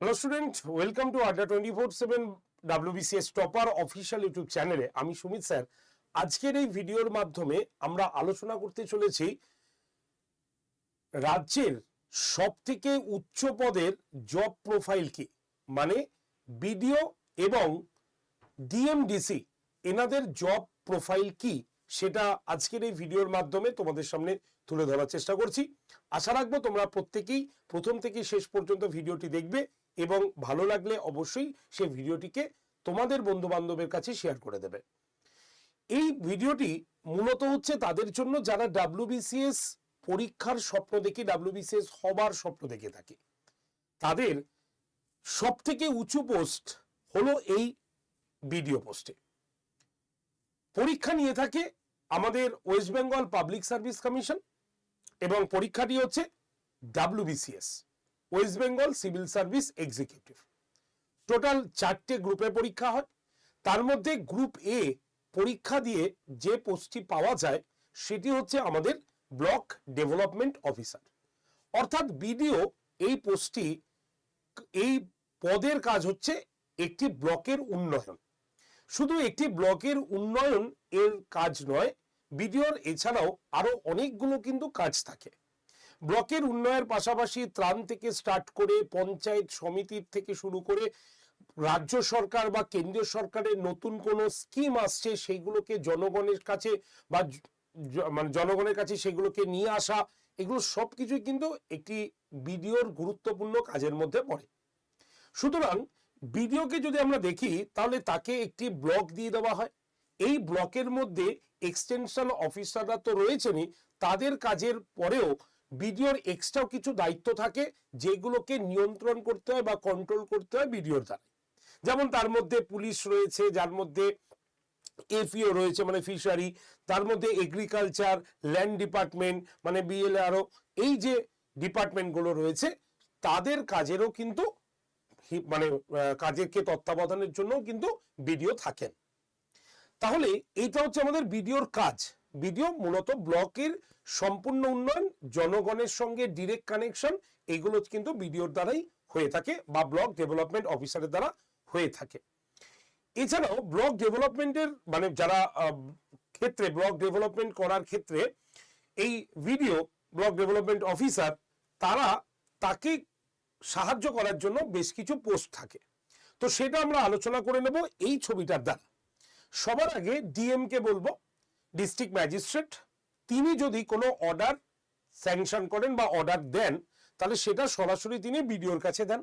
Hello student, welcome to আড্ডা 24/7 WBCS topper official YouTube চ্যানেলে। আমি সুমিত স্যার। আজকের এই ভিডিওর মাধ্যমে আমরা আলোচনা করতে চলেছি রাজ্যের সব থেকে উচ্চ পদের জব প্রোফাইল কি, মানে বিডিও এবং ডিএমডিসি এনাদের জব প্রোফাইল কি, সেটা আজকের এই ভিডিওর মাধ্যমে তোমাদের সামনে তুলে ধরার চেষ্টা করছি। আশা রাখবো তোমরা প্রত্যেকেই প্রথম থেকে শেষ পর্যন্ত ভিডিওটি দেখবে এবং ভালো লাগলে অবশ্যই সেই ভিডিওটিকে তোমাদের বন্ধু বান্ধবের কাছে শেয়ার করে দেবে। এই ভিডিওটি মূলত হচ্ছে তাদের জন্য যারা ডাব্লিউবিসিএস পরীক্ষার স্বপ্ন দেখে, ডাব্লিউবিসিএস হবার স্বপ্ন দেখে থাকে। তাদের সব থেকে উঁচু পোস্ট হলো এই বিডিও পোস্টে। পরীক্ষা নিয়ে থাকে আমাদের West Bengal Public Service Commission এবং পরীক্ষাটি হচ্ছে WBCS, West Bengal Civil Service Executive. Total 4টে গ্রুপে পরীক্ষা হয়। তার মধ্যে গ্রুপ এ পরীক্ষা দিয়ে যে পোস্টটি পাওয়া যায় সেটি হচ্ছে আমাদের ব্লক ডেভেলপমেন্ট অফিসার, অর্থাৎ বিডিও। এই পোস্টটি, এই পদের কাজ হচ্ছে একটি ব্লকের উন্নয়ন। শুধু একটি ব্লকের উন্নয়ন এর কাজ নয়, বিডিওর এছাড়াও আরো অনেকগুলো কিন্তু কাজ থাকে। ব্লকের উন্নয়নের পাশাপাশি ত্রাণ থেকে স্টার্ট করে পঞ্চায়েত সমিতির থেকে শুরু করে রাজ্য সরকার বা কেন্দ্রীয় সরকারের নতুন কোনো স্কিম আসছে সেইগুলোকে জনগণের কাছে বা মানে জনগণের কাছে সেগুলোকে নিয়ে আসা, এগুলো সবকিছুই কিন্তু একটি বিডিওর গুরুত্বপূর্ণ কাজের মধ্যে পড়ে। সুতরাং বিডিওকে যদি আমরা দেখি তাহলে তাকে একটি ব্লক দিয়ে দেওয়া হয়। এই ব্লকের মধ্যে এক্সটেনশন অফিসাররা তো রয়েছেনই, তাদের কাজের পরেও বিডিওর এক্সট্রাও কিছু দায়িত্ব থাকে যেগুলোকে নিয়ন্ত্রণ করতে হয় বা কন্ট্রোল করতে হয় বিডিওর দ্বারা। যেমন তার মধ্যে পুলিশ রয়েছে, যার মধ্যে এফইও রয়েছে মানে ফিশারি, তার মধ্যে এগ্রিকালচার, ল্যান্ড ডিপার্টমেন্ট মানে বিএলআরও, এই যে ডিপার্টমেন্টগুলো রয়েছে তাদের কাজেরও কিন্তু মানে কাজেরকে তত্ত্বাবধানের জন্য কিন্তু বিডিও থাকেন। তাহলে এইটা হচ্ছে আমাদের বিডিওর কাজ। বিডিও মূলত ব্লকের সম্পূর্ণ উন্নয়ন, জনগণের সঙ্গে ডিরেক্ট কানেকশন, এগুলো কিন্তু বিডিওর দ্বারাই হয়ে থাকে বা ব্লক ডেভেলপমেন্ট অফিসারের দ্বারা হয়ে থাকে। এছাড়াও ব্লক ডেভেলপমেন্টের মানে যারা ক্ষেত্রে ব্লক ডেভেলপমেন্ট করার ক্ষেত্রে এই বিডিও ব্লক ডেভেলপমেন্ট অফিসার তারা তাকে সাহায্য করার জন্য বেশ কিছু পোস্ট থাকে। তো সেটা আমরা আলোচনা করে নেব এই ছবিটার দ্বারা। সবার আগে ডিএম কে বলবো, ডিস্ট্রিক্ট ম্যাজিস্ট্রেট। তিনি যদি কোনো অর্ডার স্যাংশন করেন বা অর্ডার দেন তাহলে সেটা সরাসরি তিনি বিডিওর কাছে দেন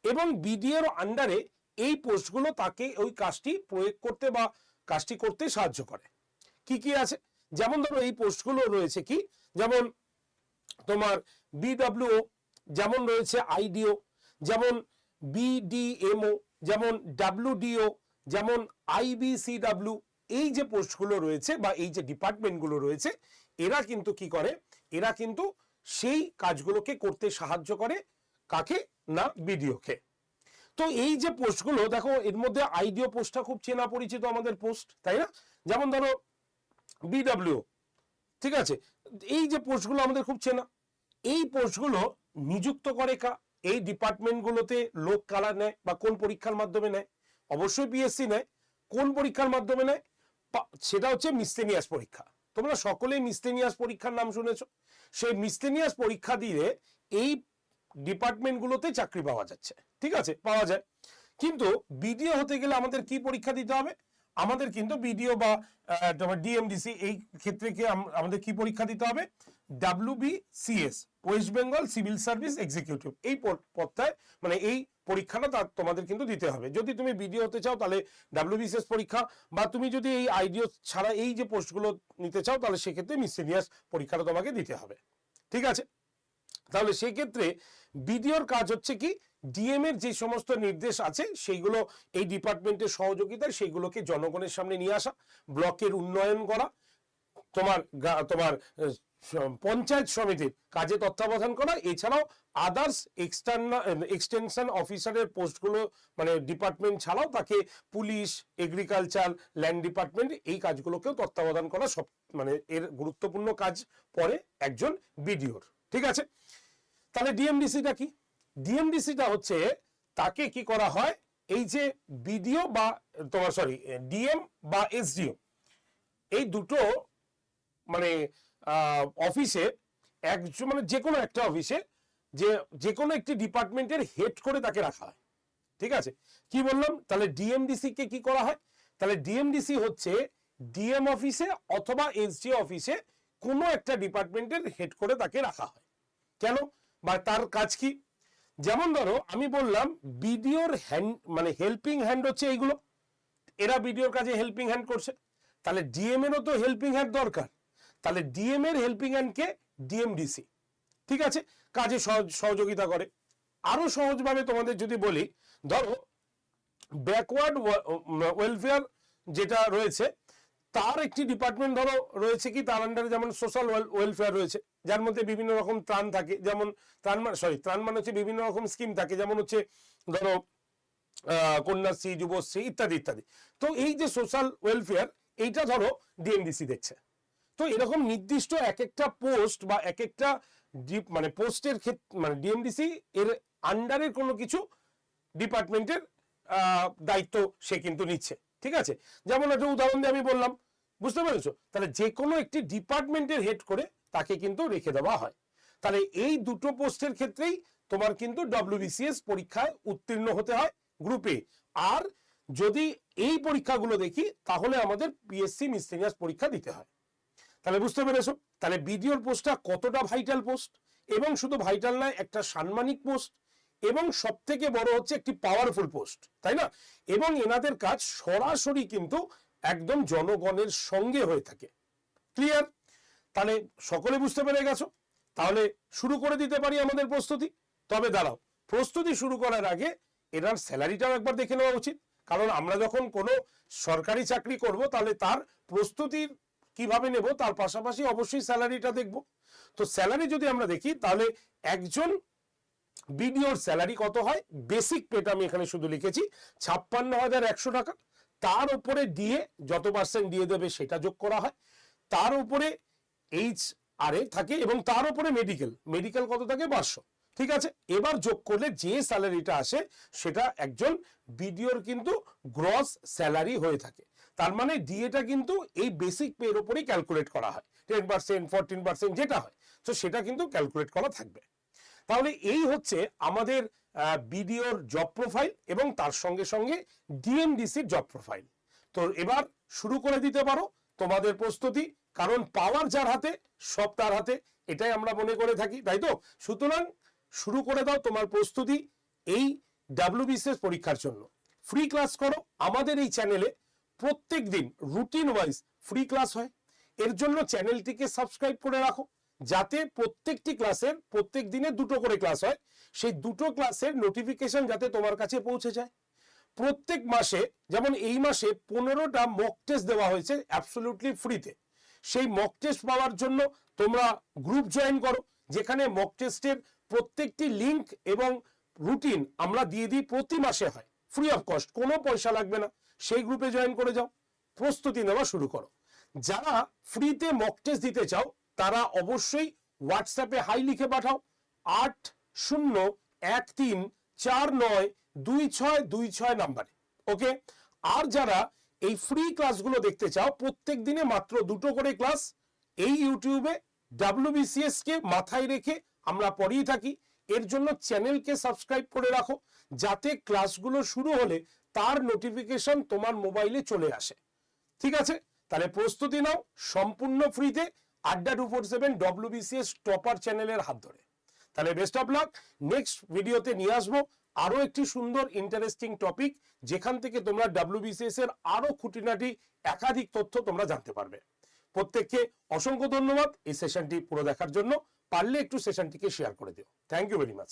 এবং বিডিওর আন্ডারে এই পোস্টগুলো তাকে ওই কাজটি প্রয়োগ করতে বা কাজটি করতে সাহায্য করে। কি কি আছে, যেমন ধরো এই পোস্টগুলো রয়েছে কি, যেমন তোমার বিডব্লিউও, যেমন রয়েছে আইডিও, যেমন বিডিএমও, যেমন ডাব্লিউডিও, যেমন আইবিসিডব্লিউ। এই যে পোস্টগুলো রয়েছে বা এই যে ডিপার্টমেন্টগুলো রয়েছে এরা কিন্তু কি করে, এরা কিন্তু সেই কাজগুলোকে করতে সাহায্য করে কাকে না, বিডিওকে। তো এই যে পোস্টগুলো দেখো, এর মধ্যে আইডিও পোস্টটা খুব চেনা পরিচিত আমাদের পোস্ট, তাই না? যেমন ধরো বিডব্লিউ, ঠিক আছে, এই যে পোস্টগুলো আমাদের খুব চেনা। এই পোস্টগুলো নিযুক্ত করে এই ডিপার্টমেন্টগুলোতে লোক কারা নেয় বা কোন পরীক্ষার মাধ্যমে নেয়? অবশ্যই পিএসসি নেয়। কোন পরীক্ষার মাধ্যমে নেয়? সেটা হচ্ছে মিসলেনিয়াস পরীক্ষা। তোমরা সকলেই মিসলেনিয়াস পরীক্ষার নাম শুনেছো। সেই মিসলেনিয়াস পরীক্ষা দিয়ে এই ডিপার্টমেন্টগুলোতে চাকরি পাওয়া যাচ্ছে, ঠিক আছে, পাওয়া যায়। কিন্তু বিডিও হতে গেলে আমাদের কি পরীক্ষা দিতে হবে? আমাদের কিন্তু বিডিও বা ডিএমডিসি এই ক্ষেত্রে কি আমাদের কি পরীক্ষা দিতে হবে? WBCS, West Bengal Civil Service executive, এই পদটায় মানে এই পরীক্ষাটা তোমাদের কিন্তু দিতে হবে। যদি তুমি বিডিও হতে চাও তাহলে ডাব্লিউবিসিএস পরীক্ষা, বা তুমি যদি এই আইডিও ছাড়া এই যে পোস্টগুলো নিতে চাও তাহলে সেক্ষেত্রে মিসলেনিয়াস পরীক্ষাটা তোমাকে দিতে হবে, ঠিক আছে? তাহলে সেই ক্ষেত্রে বিডিওর কাজ হচ্ছে কি, ডিএম এর যে সমস্ত নির্দেশ আছে সেইগুলো এই ডিপার্টমেন্টের সহযোগিতায় সেইগুলোকে জনগণের সামনে নিয়ে আসা, ব্লকের উন্নয়ন করা, তোমার পঞ্চায়েত সমিতির কাজে তত্ত্বাবধান করা, এছাড়াও আদার্স এক্সটেনশন অফিসারের পোস্টগুলো মানে ডিপার্টমেন্ট ছাড়াও তাকে পুলিশ, এগ্রিকালচার, ল্যান্ড ডিপার্টমেন্ট এই কাজগুলোকেও তত্ত্বাবধান করা, সব মানে এর গুরুত্বপূর্ণ কাজ পড়ে একজন বিডিওর, ঠিক আছে? তাহলে ডিএমডিসিটা কি? ডিএমডিসিটা হচ্ছে তাকে কি করা হয়, এই যে বিডিও বা তোমার সরি ডিএম বা এসডিও, এই দুটো মানে অফিসে একজন মানে যে কোনো একটা অফিসে যে কোনো একটি ডিপার্টমেন্টের হেড করে তাকে রাখা হয়। ঠিক আছে, কি বললাম? তাহলে ডিএমডিসি কে কি করা হয়? তাহলে ডিএমডিসি হচ্ছে ডিএম অফিসে অথবা এসডিও অফিসে কোনো একটা ডিপার্টমেন্টের হেড করে তাকে রাখা হয়। কেন বা তার কাজ কি? যেমন ধরো আমি বললাম বিডিওর হ্যান্ড মানে হেল্পিং হ্যান্ড হচ্ছে এইগুলো, এরা বিডিওর কাজে হেল্পিং হ্যান্ড করছে, তাহলে ডিএম এরও তো হেল্পিং হ্যান্ড দরকার, তাহলে ডিএম এর হেল্পিং হ্যান্ড কে? ডিএমডিসি। ঠিক আছে, কাজে সহযোগিতা করে। আরো সহজভাবে তোমাদের যদি বলি, ধরো ব্যাকওয়ার্ড ওয়েলফেয়ার যেটা রয়েছে তার একটি ডিপার্টমেন্ট ধরো রয়েছে, কি তার আন্ডারে যেমন সোশ্যাল ওয়েলফেয়ার রয়েছে, যার মধ্যে বিভিন্ন রকম ত্রাণ থাকে, যেমন ত্রাণ মানে হচ্ছে বিভিন্ন রকম স্কিম থাকে, যেমন হচ্ছে ধরো কন্যাশ্রী, যুবশ্রী ইত্যাদি ইত্যাদি। তো এই যে সোশ্যাল ওয়েলফেয়ার এইটা ধরো ডিএমডিসি দেখছে। তো এরকম নির্দিষ্ট এক একটা পোস্ট বা এক একটা মানে পোস্টের ক্ষেত্রে মানে ডিএমডিসি এর আন্ডারের কোনো কিছু ডিপার্টমেন্টের দায়িত্ব সে কিন্তু নিচ্ছে। ঠিক আছে, যেমন একটা উদাহরণ দিয়ে আমি বললাম, বুঝতে পেরেছো? তাহলে যে কোনো একটি ডিপার্টমেন্টের হেড করে তাকে কিন্তু রেখে দেওয়া হয়। তাহলে এই দুটো পোস্টের ক্ষেত্রেই তোমার কিন্তু ডব্লিউবিসিএস পরীক্ষায় উত্তীর্ণ হতে হয় গ্রুপে। আর যদি এই পরীক্ষাগুলো দেখি তাহলে আমাদের পিএসসি মিসলেনিয়াস পরীক্ষা দিতে হয়। তাহলে বুঝতে পেরেছো তাহলে বিডিওর পোস্টটা কতটা ভাইটাল পোস্ট, এবং শুধু ভাইটাল নয়, একটা সাম্মানিক পোস্ট, এবং সব থেকে বড় হচ্ছে একটি পাওয়ারফুল পোস্ট, তাই না? এবং এনাদের কাজ সরাসরি কিন্তু একদম জনগণের সঙ্গে হয়ে থাকে। ক্লিয়ার? তাহলে সকলে বুঝতে পেরে গেছো? তাহলে শুরু করে দিতে পারি আমাদের প্রস্তুতি। তবে দাঁড়াও, প্রস্তুতি শুরু করার আগে এনার স্যালারিটাও একবার দেখে নেওয়া উচিত, কারণ আমরা যখন কোনো সরকারি চাকরি করব তাহলে তার প্রস্তুতির কিভাবে নেব তার পাশাপাশি অবশ্যই স্যালারিটা দেখব। তো স্যালারি যদি আমরা দেখি তাহলে একজন বিডিওর স্যালারি কত হয়? বেসিক পেটা আমি এখানে শুধু লিখেছি 56,100 টাকা, তার উপরে ডিএ যত পার্সেন্ট দিয়ে দেবে সেটা যোগ করা হয়, তার উপরে HR থাকে, এবং তার উপরে মেডিকেল কত থাকে? 500। ঠিক আছে, এবার যোগ করলে যে স্যালারিটা আসে সেটা একজন বিডিওর কিন্তু গ্রস স্যালারি হয়ে থাকে। তার মানে ডিএটা কিন্তু এই বেসিক পের উপরেই ক্যালকুলেট করা হয়, 10% 14% যেটা হয়, তো সেটা কিন্তু ক্যালকুলেট করা থাকবে। তাহলে এই হচ্ছে আমাদের বিডিওর জব প্রোফাইল এবং তার সঙ্গে সঙ্গে ডিএমডিসির জব প্রোফাইল। তো এবার শুরু করে দিতে পারো তোমাদের প্রস্তুতি, কারণ পাওয়ার যার হাতে সব তার হাতে, এটাই আমরা মনে করে থাকি, তাই তো? সুতরাং শুরু করে দাও তোমার প্রস্তুতি এই ডব্লিউবিসিএস পরীক্ষার জন্য। ফ্রি ক্লাস করো আমাদের এই চ্যানেলে, প্রত্যেক দিন রুটিন ওয়াইজ ফ্রি ক্লাস হয়। এর জন্য চ্যানেলটিকে সাবস্ক্রাইব করে রাখো, যাতে প্রত্যেকটি ক্লাসের প্রত্যেক দিনে দুটো করে ক্লাস হয়, সেই দুটো ক্লাসের নোটিফিকেশন যাতে তোমার কাছে পৌঁছে যায়। প্রত্যেক মাসে, যেমন এই মাসে 15টা মক টেস্ট দেওয়া হয়েছে অ্যাবসলিউটলি ফ্রিতে। সেই মক টেস্ট পাওয়ার জন্য তোমরা গ্রুপ জয়েন করো, যেখানে মক টেস্টের প্রত্যেকটি লিংক এবং রুটিন আমরা দিয়ে দিই, প্রতি মাসে হয়, ফ্রি অফ কস্ট, কোনো পয়সা লাগবে না। সেই গ্রুপে জয়েন করে যাও, প্রস্তুতি নেওয়া শুরু করো। যারা ফ্রিতে মক টেস্ট দিতে চাও তারা অবশ্যই হোয়াটসঅ্যাপে হাই লিখে পাঠাও 8013492626 নাম্বারে। ওকে, আর যারা এই ফ্রি ক্লাসগুলো দেখতে চাও, প্রত্যেক দিনে মাত্র দুটো করে ক্লাস এই ইউটিউবে ডব্লিউবিসিএস কে মাথায় রেখে আমরা পড়িয়ে থাকি। এর জন্য চ্যানেলকে সাবস্ক্রাইব করে রাখো, যাতে ক্লাসগুলো শুরু হলে তার নোটিফিকেশন তোমার মোবাইলে চলে আসে। ঠিক আছে, তাহলে প্রস্তুতি নাও সম্পূর্ণ ফ্রিতে আড্ডা 247 ডব্লিউবিসিএস টপার চ্যানেলের হাত ধরে। তাহলে বেস্ট অফ লাক। নেক্সট ভিডিওতে নিয়ে আসবো আরো একটি সুন্দর ইন্টারেস্টিং টপিক, যেখান থেকে তোমরা ডব্লিউবিসিএস এর আরো খুঁটিনাটি একাধিক তথ্য তোমরা জানতে পারবে। প্রত্যেককে অসংখ্য ধন্যবাদ এই সেশনটি পুরো দেখার জন্য। পারলে একটু সেশনটিকে শেয়ার করে দিও। Thank you very much.